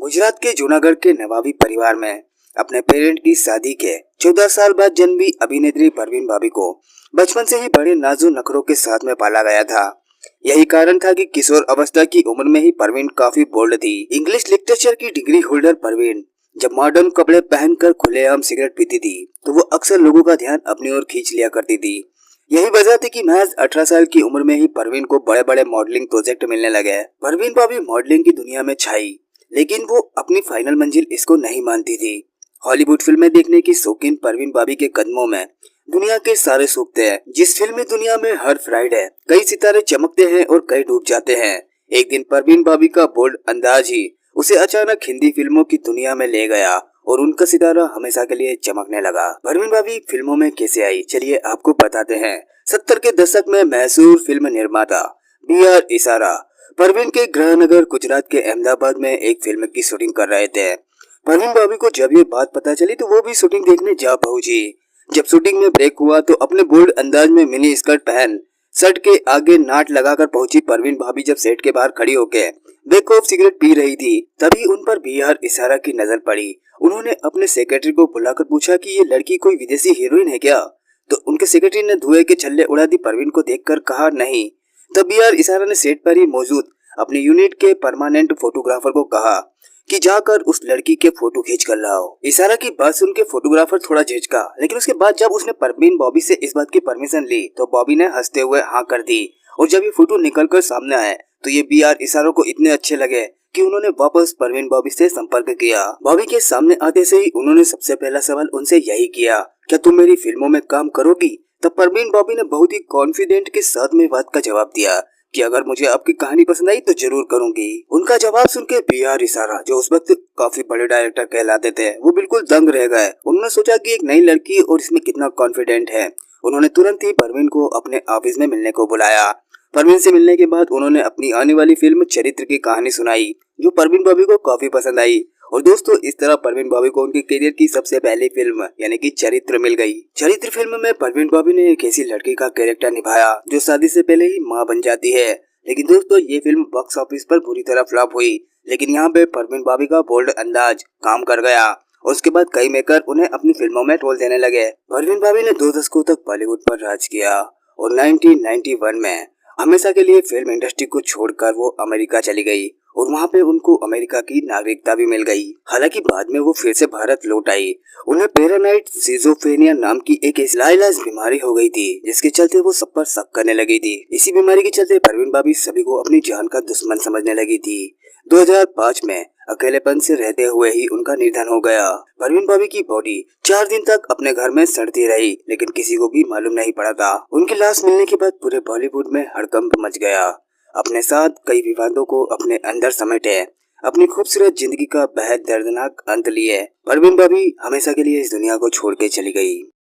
गुजरात के जूनागढ़ के नवाबी परिवार में अपने पेरेंट की शादी के 14 साल बाद जन्मी अभिनेत्री परवीन भाभी को बचपन से ही बड़े नाजो नखरों के साथ में पाला गया था। यही कारण था कि किशोर अवस्था की उम्र में ही परवीन काफी बोल्ड थी। इंग्लिश लिटरेचर की डिग्री होल्डर परवीन जब मॉडर्न कपड़े पहनकर खुलेआम सिगरेट पीती थी तो वो अक्सर लोगों का ध्यान अपनी ओर खींच लिया करती थी। यही वजह थी कि महज 18 साल की उम्र में ही परवीन को बड़े बड़े मॉडलिंग प्रोजेक्ट मिलने लगे। परवीन भाभी मॉडलिंग की दुनिया में छाई, लेकिन वो अपनी फाइनल मंजिल इसको नहीं मानती थी। हॉलीवुड फिल्में देखने की शौकीन परवीन भाभी के कदमों में दुनिया के सारे सूखते हैं। जिस फिल्मी दुनिया में हर फ्राइडे कई सितारे चमकते हैं और कई डूब जाते हैं, एक दिन परवीन भाभी का बोल्ड अंदाज ही उसे अचानक हिंदी फिल्मों की दुनिया में ले गया और उनका सितारा हमेशा के लिए चमकने लगा। परवीन भाभी फिल्मों में कैसे आई, चलिए आपको बताते हैं। 70 के दशक में मशहूर फिल्म निर्माता BR इशारा परवीन के गृहनगर गुजरात के अहमदाबाद में एक फिल्म की शूटिंग कर रहे थे। परवीन भाभी को जब ये बात पता चली तो वो भी शूटिंग देखने जा पहुंची। जब शूटिंग में ब्रेक हुआ तो अपने बोल्ड अंदाज में मिनी स्कर्ट पहन शर्ट के आगे नाट लगाकर पहुंची परवीन भाभी जब सेट के बाहर खड़ी होकर बेखौफ सिगरेट पी रही थी, तभी उन पर BR इशारा की नजर पड़ी। उन्होंने अपने सेक्रेटरी को बुलाकर पूछा कि ये लड़की कोई विदेशी हीरोइन है क्या? तो उनके सेक्रेटरी ने धुएं के छल्ले उड़ा दी। परवीन को देखकर कहा नहीं। तब BR इशारा ने सेट पर ही मौजूद अपने यूनिट के परमानेंट फोटोग्राफर को कहा कि जाकर उस लड़की के फोटो खींच कर लाओ। इशारा की बात सुन के फोटोग्राफर थोड़ा झिझका, लेकिन उसके बाद जब उसने परवीन बॉबी से इस बात की परमिशन ली तो बॉबी ने हंसते हुए हाँ कर दी। और जब ये फोटो निकल कर सामने आए तो ये BR इशारों को इतने अच्छे लगे कि उन्होंने वापस परवीन बॉबी से संपर्क किया। बॉबी के सामने आते से ही उन्होंने सबसे पहला सवाल उनसे यही किया, क्या तुम मेरी फिल्मों में काम करोगी? तब परवीन बॉबी ने बहुत ही कॉन्फिडेंट के साथ में बात का जवाब दिया कि अगर मुझे आपकी कहानी पसंद आई तो जरूर करूंगी। उनका जवाब सुन के BR इशारा, जो उस वक्त काफी बड़े डायरेक्टर कहलाते थे, वो बिल्कुल दंग रह गए। उन्होंने सोचा कि एक नई लड़की और इसमें कितना कॉन्फिडेंट है। उन्होंने तुरंत ही परवीन को अपने ऑफिस में मिलने को बुलाया। परवीन से मिलने के बाद उन्होंने अपनी आने वाली फिल्म चरित्र की कहानी सुनाई, जो परवीन भाभी को काफी पसंद आई। और दोस्तों, इस तरह परवीन भाभी को उनके करियर की सबसे पहली फिल्म यानी कि चरित्र मिल गई। चरित्र फिल्म में परवीन भाभी ने एक ऐसी लड़की का कैरेक्टर निभाया जो शादी से पहले ही मां बन जाती है। लेकिन दोस्तों, ये फिल्म बॉक्स ऑफिस पर बुरी तरह फ्लॉप हुई, लेकिन यहाँ पे परवीन भाभी का बोल्ड अंदाज काम कर गया और उसके बाद कई मेकर उन्हें अपनी फिल्मों में रोल देने लगे। परवीन भाभी ने 2 दशकों तक बॉलीवुड पर राज किया और 1991 में हमेशा के लिए फिल्म इंडस्ट्री को छोड़कर वो अमेरिका चली गई और वहाँ पे उनको अमेरिका की नागरिकता भी मिल गई। हालांकि बाद में वो फिर से भारत लौट आई। उन्हें पैरानाइट सिजोफ्रेनिया नाम की एक इलाज बीमारी हो गई थी, जिसके चलते वो सब पर शक करने लगी थी। इसी बीमारी के चलते परवीन भाभी सभी को अपनी जान का दुश्मन समझने लगी थी। 2005 में अकेलेपन से रहते हुए ही उनका निधन हो गया। परवीन भाभी की बॉडी 4 दिन तक अपने घर में सड़ती रही, लेकिन किसी को भी मालूम नहीं पड़ा था। उनकी लाश मिलने के बाद पूरे बॉलीवुड में हड़कंप मच गया। अपने साथ कई विवादों को अपने अंदर समेटे अपनी खूबसूरत जिंदगी का बेहद दर्दनाक अंत लिए परवीन भाभी हमेशा के लिए इस दुनिया को छोड़ के चली गई।